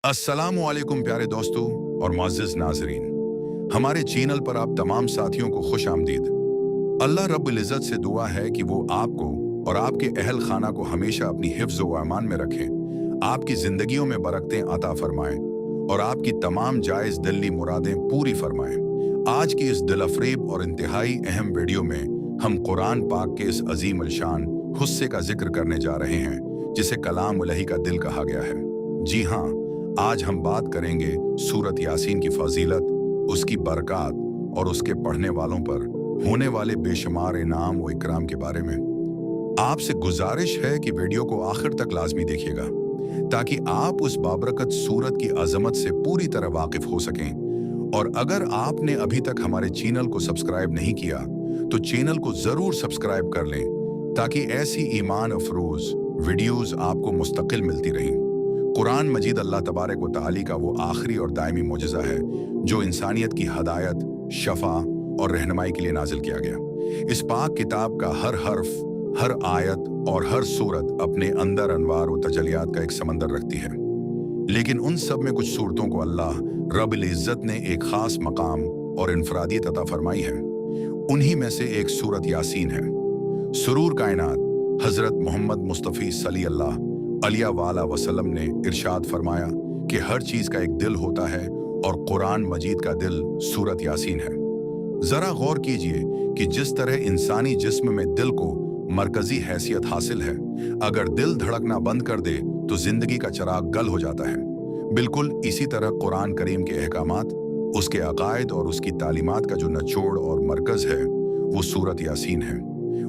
अस्सलामु अलैकुम प्यारे दोस्तों और मुअज़्ज़िज़ नाज़रीन, हमारे चैनल पर आप तमाम साथियों को खुश आमदीद। अल्लाह रब्बुल इज़्ज़त से दुआ है कि वो आपको और आपके अहल खाना को हमेशा अपनी हिफ्ज़ व अमान में रखें, आपकी ज़िंदगियों में बरकतें अता फरमाएं और आपकी तमाम जायज़ दिली मुरादें पूरी फरमाएं। आज की इस दिल-अफ़रीब और इंतहाई अहम वीडियो में हम कुरान पाक के इस अज़ीम अल-शान हिस्से का जिक्र करने जा रहे हैं, जिसे कलाम-उल-ही का दिल कहा गया है। जी हाँ, आज हम बात करेंगे सूरत यासीन की फजीलत, उसकी बरक़ात और उसके पढ़ने वालों पर होने वाले बेशुमार इनाम व इकराम के बारे में। आपसे गुजारिश है कि वीडियो को आखिर तक लाजमी देखिएगा, ताकि आप उस बाबरकत सूरत की अजमत से पूरी तरह वाकिफ हो सकें। और अगर आपने अभी तक हमारे चैनल को सब्सक्राइब नहीं किया, तो चैनल को ज़रूर सब्सक्राइब कर लें, ताकि ऐसी ईमान अफरोज़ वीडियोज़ आपको मुस्तकिल मिलती रहें। कुरान मजीद अल्लाह तबारक व तआला का वो आखिरी और दायमी मोजज़ा है, जो इंसानियत की हदायत, शफा और रहनुमाई के लिए नाजिल किया गया। इस पाक किताब का हर हर्फ, हर आयत और हर सूरत अपने अंदर अनवार व तजलियात का एक समंदर रखती है। लेकिन उन सब में कुछ सूरतों को अल्लाह रब्बुल इज़्ज़त ने एक ख़ास मकाम और इनफरादियत अता फरमाई है। उन्हीं में से एक सूरत यासीन है। सुरूर कायनात हज़रत मोहम्मद मुस्तफ़ी सल्लल्लाहु अलैहि वसल्लम ने इरशाद फरमाया कि हर चीज़ का एक दिल होता है और कुरान मजीद का दिल सूरत यासीन है। ज़रा गौर कीजिए कि जिस तरह इंसानी जिस्म में दिल को मरकज़ी हैसियत हासिल है, अगर दिल धड़कना बंद कर दे तो ज़िंदगी का चिराग गल हो जाता है। बिल्कुल इसी तरह कुरान करीम के अहकामात, उसके अकायद और उसकी तालीमात का जो निचोड़ और मरकज़ है, वो सूरत यासीन है।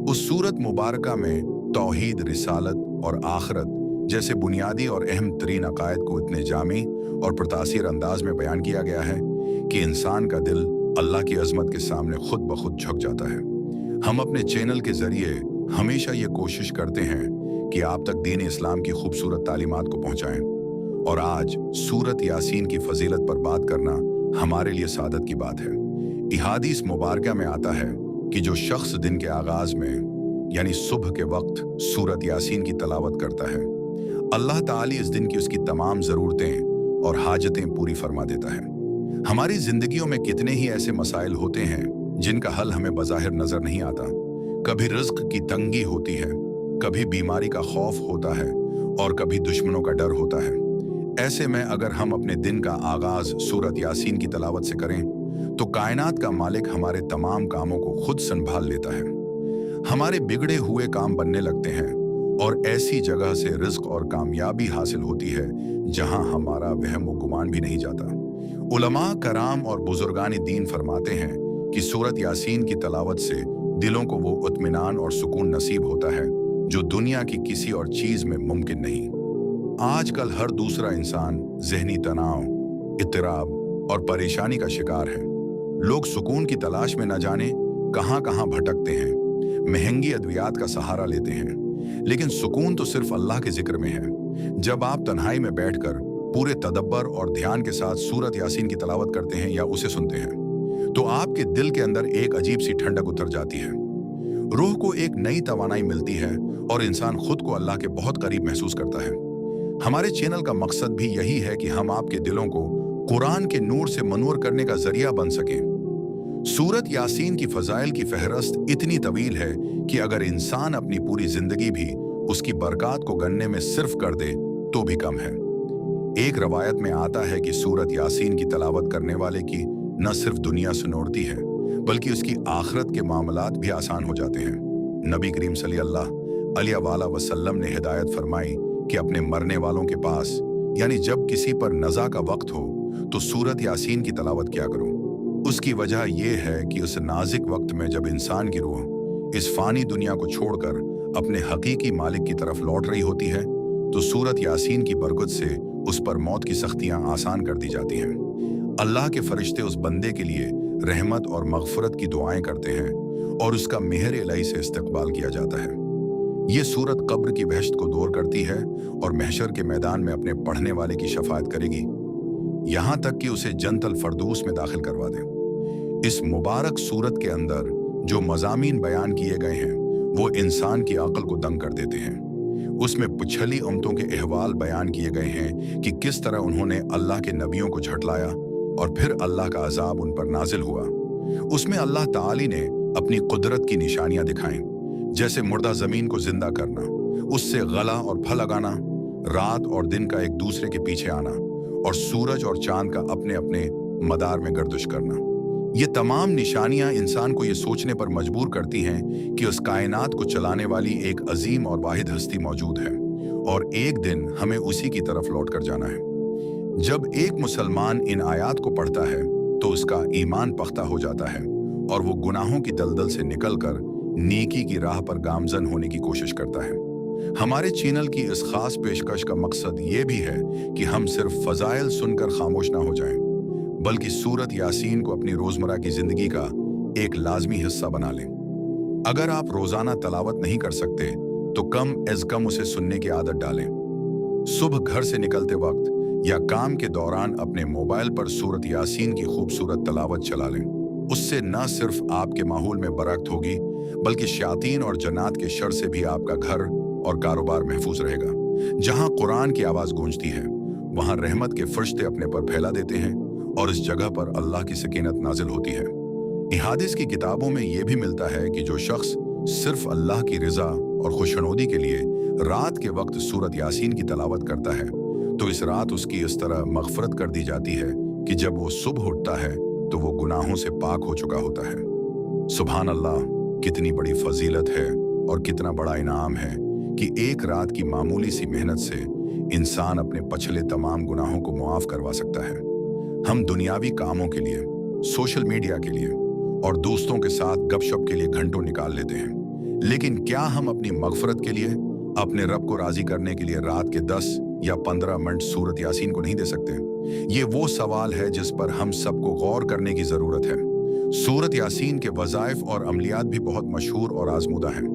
उस सूरत मुबारका में तौहीद, रिसालत और आखिरत जैसे बुनियादी और अहम तरीन अकायद को इतने जामी और पुरतासीर अंदाज में बयान किया गया है कि इंसान का दिल अल्लाह की अजमत के सामने खुद ब खुद झुक जाता है। हम अपने चैनल के ज़रिए हमेशा ये कोशिश करते हैं कि आप तक दीन इस्लाम की खूबसूरत तालीमात को पहुँचाएँ, और आज सूरत यासीन की फजीलत पर बात करना हमारे लिए सादत की बात है। इहादीस मुबारका में आता है कि जो शख्स दिन के आगाज़ में यानी सुबह के वक्त सूरत यासीन की तलावत करता है, अल्लाह ताली इस दिन की उसकी तमाम ज़रूरतें और हाजतें पूरी फरमा देता है। हमारी ज़िंदगियों में कितने ही ऐसे मसाइल होते हैं जिनका हल हमें बज़ाहिर नज़र नहीं आता। कभी रिज़्क़ की तंगी होती है, कभी बीमारी का खौफ होता है और कभी दुश्मनों का डर होता है। ऐसे में अगर हम अपने दिन का आगाज़ सूरत यासीन की तलावत से करें, तो कायनात का मालिक हमारे तमाम कामों को खुद संभाल लेता है। हमारे बिगड़े हुए काम बनने लगते हैं और ऐसी जगह से रिज़्क़ और कामयाबी हासिल होती है जहां हमारा वहम व गुमान भी नहीं जाता। उलमा कराम और बुजुर्गान दीन फरमाते हैं कि सूरत यासीन की तलावत से दिलों को वो इत्मीनान और सुकून नसीब होता है जो दुनिया की किसी और चीज़ में मुमकिन नहीं। आजकल हर दूसरा इंसान ज़हनी तनाव, इत्तिराब और परेशानी का शिकार है। लोग सुकून की तलाश में न जाने कहां भटकते हैं, महंगी अद्वियात का सहारा लेते हैं, लेकिन सुकून तो सिर्फ अल्लाह के जिक्र में है। जब आप तन्हाई में बैठकर पूरे तदब्बर और ध्यान के साथ सूरत यासीन की तलावत करते हैं या उसे सुनते हैं, तो आपके दिल के अंदर एक अजीब सी ठंडक उतर जाती है। रूह को एक नई तवानाई मिलती है और इंसान खुद को अल्लाह के बहुत करीब महसूस करता है। हमारे चैनल का मकसद भी यही है कि हम आपके दिलों को कुरान के नूर से मनूर करने का जरिया बन सकें। सूरत यासीन की फ़ज़ाइल की फहरस्त इतनी तवील है कि अगर इंसान अपनी पूरी ज़िंदगी भी उसकी बरक़ात को गनने में सिर्फ कर दे तो भी कम है। एक रवायत में आता है कि सूरत यासीन की तलावत करने वाले की न सिर्फ दुनिया सुनोरती है, बल्कि उसकी आखिरत के मामलात भी आसान हो जाते हैं। नबी करीम सल्लल्लाहु अलैहि वसल्लम ने हिदायत फरमाई कि अपने मरने वालों के पास, यानी जब किसी पर नज़ा का वक्त हो, तो सूरत यासीन की तलावत किया करो। उसकी वजह यह है कि उस नाजिक वक्त में जब इंसान की रूह इस फानी दुनिया को छोड़कर अपने हकीकी मालिक की तरफ लौट रही होती है, तो सूरत यासीन की बरकत से उस पर मौत की सख्तियां आसान कर दी जाती हैं। अल्लाह के फरिश्ते उस बंदे के लिए रहमत और मग़फ़रत की दुआएं करते हैं और उसका मेहर इलाही से इस्तक़बाल किया जाता है। ये सूरत कब्र की बहश्त को दूर करती है और महशर के मैदान में अपने पढ़ने वाले की शफाअत करेगी, यहाँ तक कि उसे जन्नतुल फ़िरदौस में दाखिल करवा दे। इस मुबारक सूरत के अंदर जो मज़ामीन बयान किए गए हैं, वो इंसान की अक्ल को दंग कर देते हैं। उसमें पिछली उम्मतों के अहवाल बयान किए गए हैं कि किस तरह उन्होंने अल्लाह के नबियों को झटलाया और फिर अल्लाह का अजाब उन पर नाजिल हुआ। उसमें अल्लाह ताली ने अपनी कुदरत की निशानियां दिखाएं, जैसे मुर्दा जमीन को जिंदा करना, उससे गला और फल लगाना, रात और दिन का एक दूसरे के पीछे आना और सूरज और चांद का अपने अपने मदार में गर्दिश करना। ये तमाम निशानियां इंसान को ये सोचने पर मजबूर करती हैं कि उस कायनात को चलाने वाली एक अजीम और वाहिद हस्ती मौजूद है और एक दिन हमें उसी की तरफ लौट कर जाना है। जब एक मुसलमान इन आयात को पढ़ता है तो उसका ईमान पख्ता हो जाता है और वो गुनाहों की दलदल से निकलकर नेकी की राह पर गामजन होने की कोशिश करता है। हमारे चैनल की इस खास पेशकश का मकसद ये भी है कि हम सिर्फ फजाइल सुनकर खामोश ना हो जाएं, बल्कि सूरत यासीन को अपनी रोजमर्रा की जिंदगी का एक लाजमी हिस्सा बना लें। अगर आप रोजाना तलावत नहीं कर सकते तो कम अज कम उसे सुनने की आदत डालें। सुबह घर से निकलते वक्त या काम के दौरान अपने मोबाइल पर सूरत यासीन की खूबसूरत तलावत चला लें। उससे न सिर्फ आपके माहौल में बरकत होगी बल्कि शयातीन और जन्नात के शर से भी आपका घर और कारोबार महफूज रहेगा। जहां कुरान की आवाज गूंजती है वहां रहमत के फरिश्ते अपने पर फैला देते हैं और इस जगह पर अल्लाह की सकीनत नाजिल होती है। इहादिस की किताबों में यह भी मिलता है कि जो शख्स सिर्फ अल्लाह की रिजा और खुशनुदी के लिए रात के वक्त सूरत यासीन की तलावत करता है तो इस रात उसकी इस तरह मगफरत कर दी जाती है कि जब वो सुबह उठता है तो वो गुनाहों से पाक हो चुका होता है। सुभान अल्लाह, कितनी बड़ी फजीलत है और कितना बड़ा इनाम है कि एक रात की मामूली सी मेहनत से इंसान अपने पिछले तमाम गुनाहों को मुआफ करवा सकता है। हम दुनियावी कामों के लिए, सोशल मीडिया के लिए और दोस्तों के साथ गपशप के लिए घंटों निकाल लेते हैं, लेकिन क्या हम अपनी मगफरत के लिए, अपने रब को राजी करने के लिए रात के 10 या 15 मिनट सूरत यासीन को नहीं दे सकते? ये वो सवाल है जिस पर हम सबको गौर करने की जरूरत है। सूरत यासीन के वज़ाइफ और अमलियात भी बहुत मशहूर और आजमूदा हैं।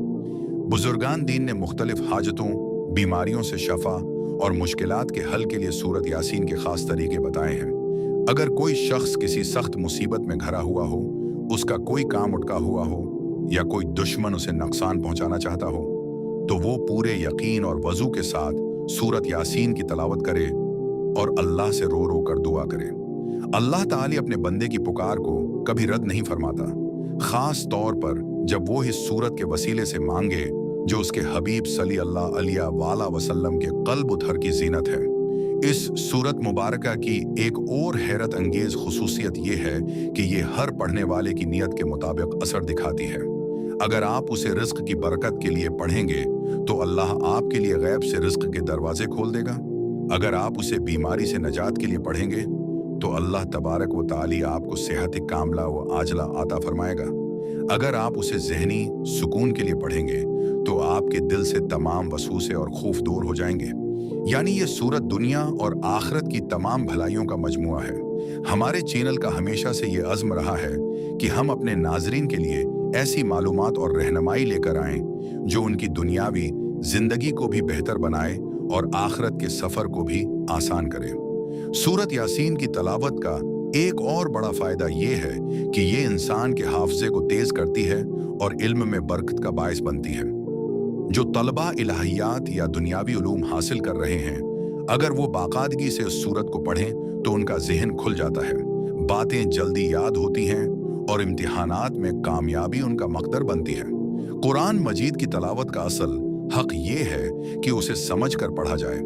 बुजुर्गान दीन ने मुख्तलिफ हाजतों, बीमारियों से शफा और मुश्किलात के हल के लिए सूरत यासीन के खास तरीके बताए हैं। अगर कोई शख्स किसी सख्त मुसीबत में घरा हुआ हो, उसका कोई काम उटका हुआ हो या कोई दुश्मन उसे नुकसान पहुंचाना चाहता हो, तो वो पूरे यकीन और वजू के साथ सूरत यासीन की तलावत करे और अल्लाह से रो रो कर दुआ करे। अल्लाह ताली अपने बंदे की पुकार को कभी रद्द नहीं फरमाता, खास तौर पर जब वो इस सूरत के वसीले से मांगे जो उसके हबीब सल्लल्लाहु अलैहि वसल्लम के कल्ब उथर की जीनत है। इस सूरत मुबारका की एक और हैरत अंगेज खुसूसियत ये है कि ये हर पढ़ने वाले की नीयत के मुताबिक असर दिखाती है। अगर आप उसे रिज्क की बरकत के लिए पढ़ेंगे तो अल्लाह आपके लिए गैब से रिज्क के दरवाजे खोल देगा। अगर आप उसे बीमारी से नजात के लिए पढ़ेंगे तो अल्लाह तबारक व ताली आपको सेहत कामला व आजला आता फरमाएगा। अगर आप उसे जहनी सुकून के लिए पढ़ेंगे तो आपके दिल से तमाम वसूसे और खौफ दूर हो जाएंगे। यानी ये सूरत दुनिया और आखिरत की तमाम भलाइयों का मजमुआ है। हमारे चैनल का हमेशा से ये अज़्म रहा है कि हम अपने नाजरीन के लिए ऐसी मालूमात और रहनुमाई लेकर आएं जो उनकी दुनियावी जिंदगी को भी बेहतर बनाए और आखिरत के सफर को भी आसान करे। सूरत यासीन की तलावत का एक और बड़ा फायदा ये है कि ये इंसान के हाफजे को तेज करती है और इल्म में बरकत का बायस बनती है। जो तलबा इलाहियात या दुनियावी उलूम हासिल कर रहे हैं, अगर वो बाकायदगी से उस सूरत को पढ़ें तो उनका जहन खुल जाता है, बातें जल्दी याद होती हैं और इम्तिहानात में कामयाबी उनका मकदर बनती है। कुरान मजीद की तलावत का असल हक ये है कि उसे समझ कर पढ़ा जाए।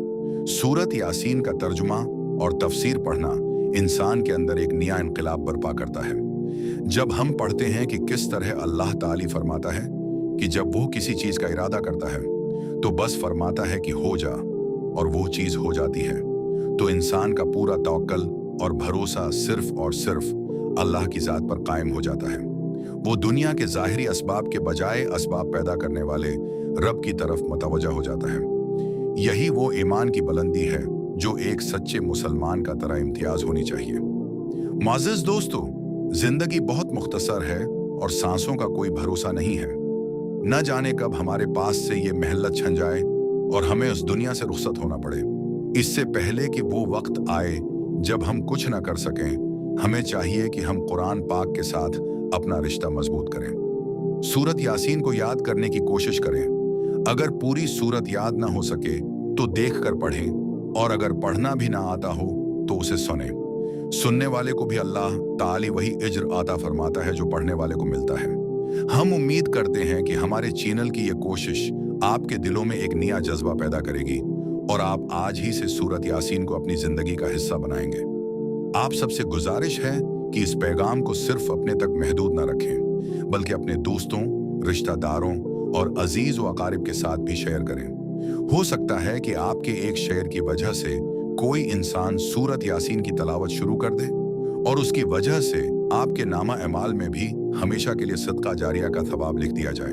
सूरत यासीन का तर्जुमा और तफसीर पढ़ना इंसान के अंदर एक नया इनकलाब बर्पा करता है। जब हम पढ़ते हैं कि किस तरह अल्लाह ताली फरमाता है कि जब वो किसी चीज का इरादा करता है तो बस फरमाता है कि हो जा और वो चीज हो जाती है, तो इंसान का पूरा तवक्कल और भरोसा सिर्फ और सिर्फ अल्लाह की जात पर कायम हो जाता है। वो दुनिया के ज़ाहिरी असबाब के बजाय असबाब पैदा करने वाले रब की तरफ मुतवज्जा हो जाता है। यही वो ईमान की बुलंदी है जो एक सच्चे मुसलमान का तरह इम्तियाज होनी चाहिए। मुअज़्ज़िज़ दोस्तों, जिंदगी बहुत मुख्तसर है और सांसों का कोई भरोसा नहीं है। न जाने कब हमारे पास से ये महल्लत छन जाए और हमें उस दुनिया से रुखसत होना पड़े। इससे पहले कि वो वक्त आए जब हम कुछ न कर सकें, हमें चाहिए कि हम कुरान पाक के साथ अपना रिश्ता मजबूत करें। सूरत यासीन को याद करने की कोशिश करें। अगर पूरी सूरत याद ना हो सके तो देखकर पढ़ें, और अगर पढ़ना भी ना आता हो तो उसे सुने। सुनने वाले को भी अल्लाह ताली वही इज्र अता फरमाता है जो पढ़ने वाले को मिलता है। हम उम्मीद करते हैं कि हमारे चैनल की ये कोशिश आपके दिलों में एक नया जज्बा पैदा करेगी और आप आज ही से सूरत यासीन को अपनी जिंदगी का हिस्सा बनाएंगे। आप सबसे गुजारिश है कि इस पैगाम को सिर्फ अपने तक महदूद न रखें, बल्कि अपने दोस्तों, रिश्तेदारों और अजीज व अकारिब के साथ भी शेयर करें। हो सकता है कि आपके एक शेयर की वजह से कोई इंसान सूरत यासीन की तलावत शुरू कर दे और उसकी वजह से आपके नामा अमाल में भी हमेशा के लिए सदका जारिया का थवाब लिख दिया जाए।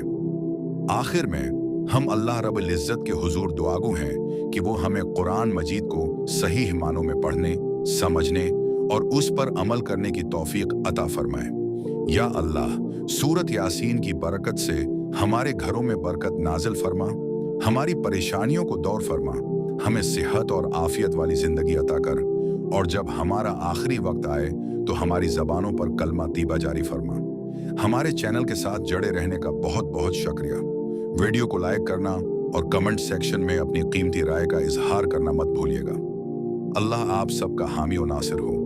आखिर में हम अल्लाह रब्बुल इज्जत के हुजूर दुआगो हैं कि वो हमें कुरान मजीद को सही मानों में पढ़ने, समझने और उस पर अमल करने की तौफीक अता फरमाए। या अल्लाह, सूरत यासीन की बरकत से हमारे घरों में बरकत नाजिल फरमा, हमारी परेशानियों को दूर फरमा, हमें सेहत और आफियत वाली जिंदगी अता कर, और जब हमारा आखिरी वक्त आए तो हमारी जबानों पर कलमा तीबा जारी फरमा। हमारे चैनल के साथ जड़े रहने का बहुत बहुत शुक्रिया। वीडियो को लाइक करना और कमेंट सेक्शन में अपनी कीमती राय का इजहार करना मत भूलिएगा। अल्लाह आप सबका हामी और नासिर हो।